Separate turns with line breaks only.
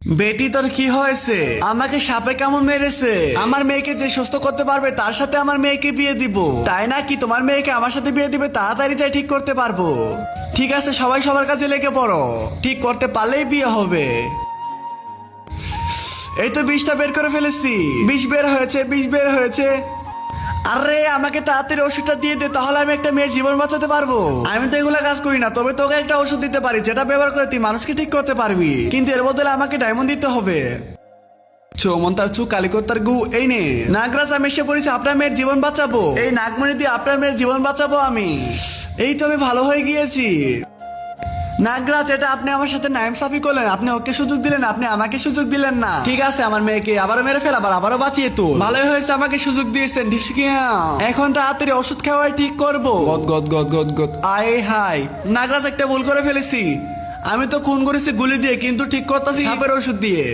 বেটি তোর কি হয়েছে? আমাকে সাপে কেমন মেরেছে? আমার মেয়েকে যে সুস্থ করতে পারবে তার সাথে আমার মেয়েকে বিয়ে দিব। তাই না কি তোমার মেয়েকে আমার সাথে বিয়ে দিবে? তাড়াতাড়ি যাই ঠিক করতে পারবো। ঠিক আছে, সবাই সবার কাছে লেগে পড়ো। ঠিক করতে পারলেই বিয়ে হবে। এই তো বিষটা বের করে ফেলেছি। বিষ বের হয়েছে, বিষ বের হয়েছে। আরে আমাকে তাড়াতাড়ি ওষুধটা দিয়ে দে, তাহলে আমি একটা মেয়ের জীবন বাঁচাতে পারবো। আমি তো এগুলা কাজ করি না, তবে তোকে একটা ওষুধ দিতে পারি যেটা ব্যবহার করে তুই মানুষকে ঠিক করতে পারবি, কিন্তু এর বদলে আমাকে ডায়মন্ড দিতে হবে। চৌমন্তার চু কালিকত্তার গু, এই নে নাগরাজ, আমি এসে পড়েছি আপনার মেয়ের জীবন বাঁচাবো। এই নাগমণি দিয়ে আপনার মেয়ের জীবন বাঁচাবো আমি। এই তো আমি ভালো হয়ে গিয়েছি। নাগরাজ, এটা আপনি আমার সাথে নাইমসাফি করলেন। আপনি ওকে সুযোগ দিলেন, আপনি আমাকে সুযোগ দিলেন না। ঠিক আছে, আমার মেয়েকে আবারও মেরে ফেল, আবারও বাঁচিয়ে তো ভালোই হয়েছে, আমাকে সুযোগ দিয়েছেন। এখন তাড়াতাড়ি ওষুধ খাওয়াই ঠিক করবো। গদ গদ গদ গদ গদ। আয় হাই নাগরাজ, একটা ভুল করে ফেলেছি। আমি তো খুন করেছি গুলি দিয়ে, কিন্তু ঠিক করতেছি সাপের ওষুধ দিয়ে।